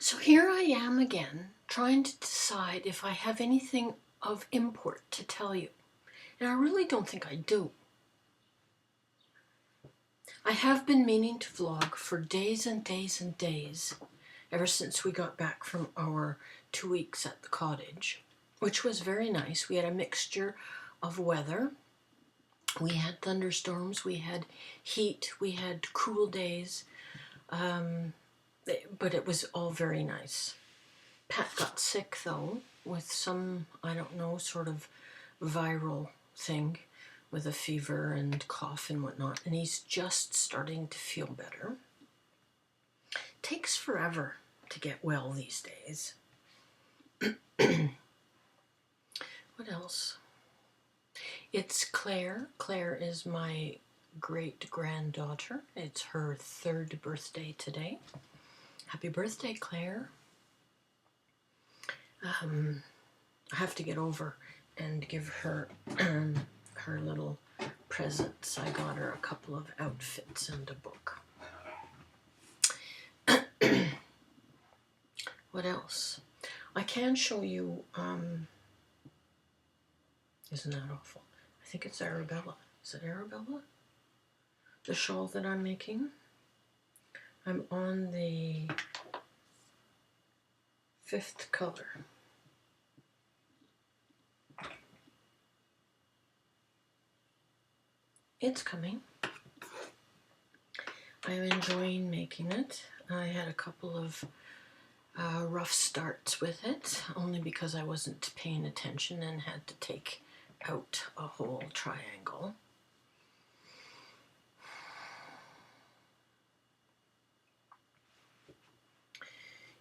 So here I am again, trying to decide if I have anything of import to tell you. And I really don't think I do. I have been meaning to vlog for days and days and days, ever since we got back from our 2 weeks at the cottage, which was very nice. We had a mixture of weather. We had thunderstorms, we had heat, we had cool days, but it was all very nice. Pat got sick though, with some, I don't know, sort of viral thing with a fever and cough and whatnot, and he's just starting to feel better. Takes forever to get well these days. What else? It's Claire. Claire is my great-granddaughter. It's her 3rd birthday today. Happy birthday, Claire. I have to get over and give her her little presents. I got her a couple of outfits and a book. What else? I can show you, isn't that awful? I think it's Arabella. Is it Arabella? The shawl that I'm making. I'm on the 5th color. It's coming. I'm enjoying making it. I had a couple of rough starts with it, only because I wasn't paying attention and had to take out a whole triangle.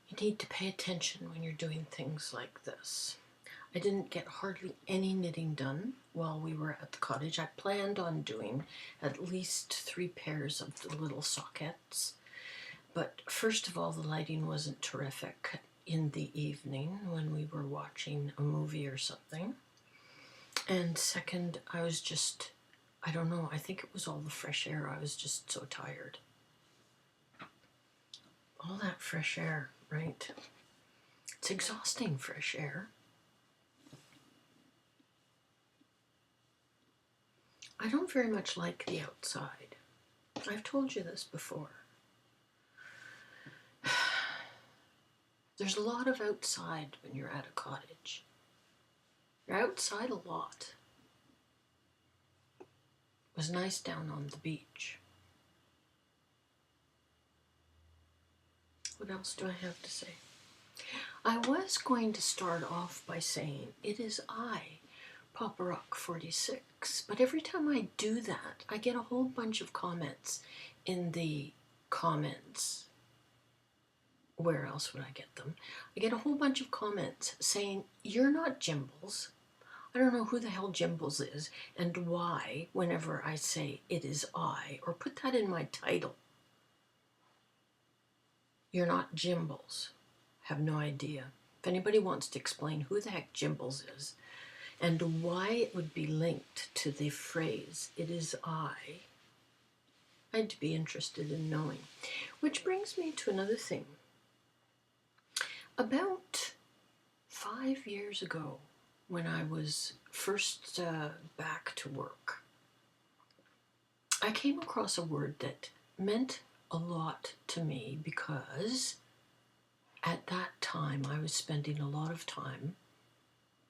You need to pay attention when you're doing things like this. I didn't get hardly any knitting done while we were at the cottage. I planned on doing at least 3 pairs of the little sockets. But first of all, the lighting wasn't terrific in the evening when we were watching a movie or something. And second, I was just, I don't know, I think it was all the fresh air. I was just so tired. All that fresh air, right? It's exhausting, fresh air. I don't very much like the outside. I've told you this before. There's a lot of outside when you're at a cottage. You're outside a lot. It was nice down on the beach. What else do I have to say? I was going to start off by saying, it is I, Papa Rock 46, but every time I do that, I get a whole bunch of comments in the comments. Where else would I get them? I get a whole bunch of comments saying, you're not Jimbles. I don't know who the hell Jimbles is and why whenever I say it is I, or put that in my title. You're not Jimbles. Have no idea. If anybody wants to explain who the heck Jimbles is and why it would be linked to the phrase, it is I'd be interested in knowing. Which brings me to another thing. About 5 years ago, when I was first back to work, I came across a word that meant a lot to me because at that time I was spending a lot of time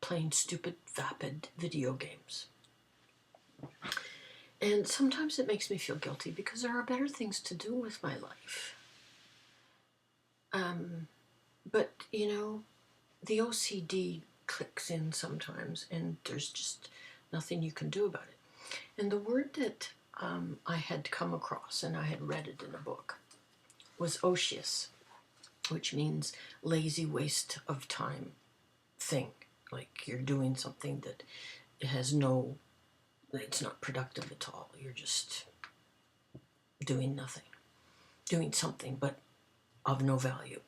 playing stupid, vapid video games. And sometimes it makes me feel guilty because there are better things to do with my life. But, you know, the OCD clicks in sometimes and there's just nothing you can do about it. And the word that I had come across, and I had read it in a book, was OTIOSE, which means lazy waste of time thing. Like you're doing something that has no, it's not productive at all. You're just doing nothing. Doing something, but of no value.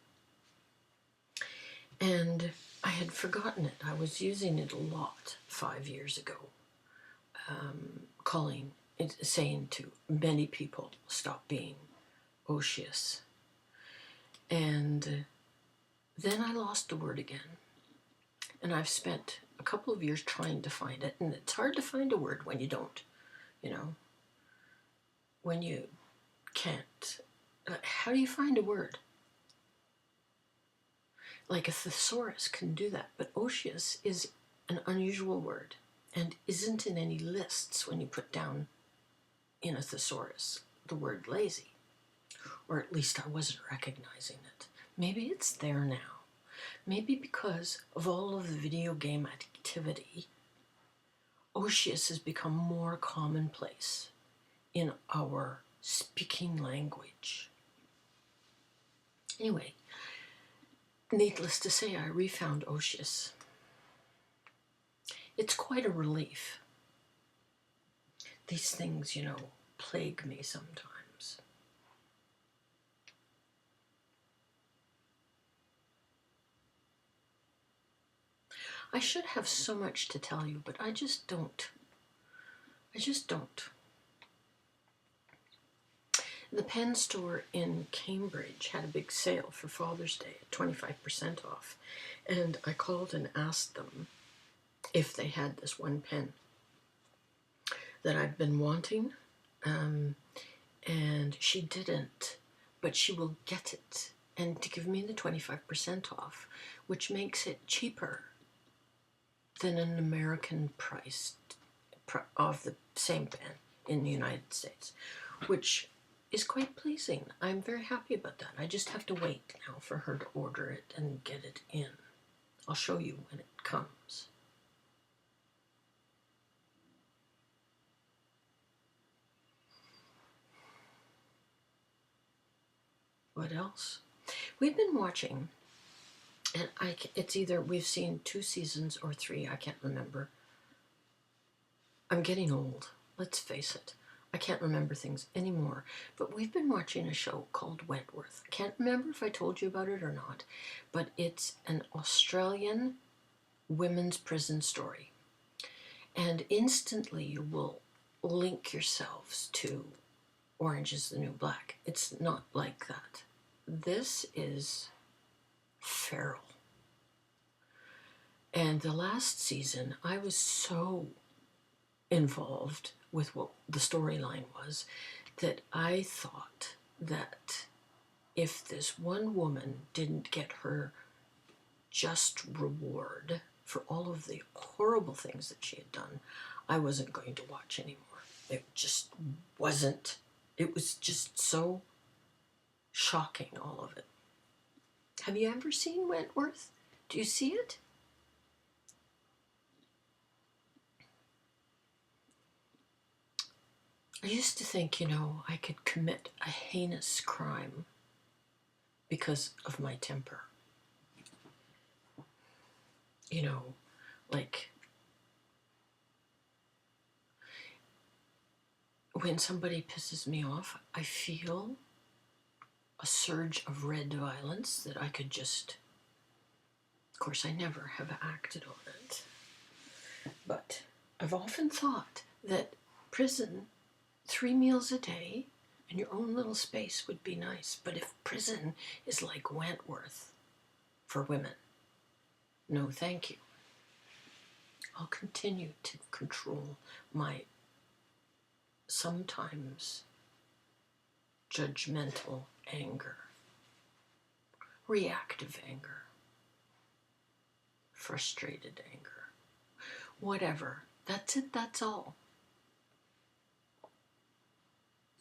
And I had forgotten it. I was using it a lot 5 years ago, saying to many people, stop being OTIOSE. And Then I lost the word again. And I've spent a couple of years trying to find it. And it's hard to find a word when you don't, you know, when you can't. How do you find a word? Like a thesaurus can do that, but OTIOSE is an unusual word and isn't in any lists when you put down in a thesaurus the word lazy. Or at least I wasn't recognizing it. Maybe it's there now. Maybe because of all of the video game activity, OTIOSE has become more commonplace in our speaking language. Anyway, needless to say, I refound OTIOSE. It's quite a relief. These things, you know, plague me sometimes. I should have so much to tell you, but I just don't. I just don't. The pen store in Cambridge had a big sale for Father's Day at 25% off. And I called and asked them if they had this one pen that I've been wanting. And she didn't, but she will get it and to give me the 25% off, which makes it cheaper than an American price of the same pen in the United States, which is quite pleasing. I'm very happy about that. I just have to wait now for her to order it and get it in. I'll show you when it comes. What else? We've been watching, and it's either we've seen 2 seasons or 3, I can't remember. I'm getting old, let's face it. I can't remember things anymore. But we've been watching a show called Wentworth. I can't remember if I told you about it or not, but it's an Australian women's prison story. And instantly you will link yourselves to Orange is the New Black. It's not like that. This is feral. And the last season, I was so involved with what the storyline was that I thought that if this one woman didn't get her just reward for all of the horrible things that she had done, I wasn't going to watch anymore. It just wasn't. It was just so shocking, all of it. Have you ever seen Wentworth? Do you see it? I used to think, you know, I could commit a heinous crime because of my temper. You know, like when somebody pisses me off, I feel a surge of red violence that I could just, of course, I never have acted on it. But I've often thought that prison, 3 meals a day, and your own little space would be nice. But if prison is like Wentworth for women, no thank you. I'll continue to control my sometimes judgmental anger, reactive anger, frustrated anger, whatever. That's it, that's all.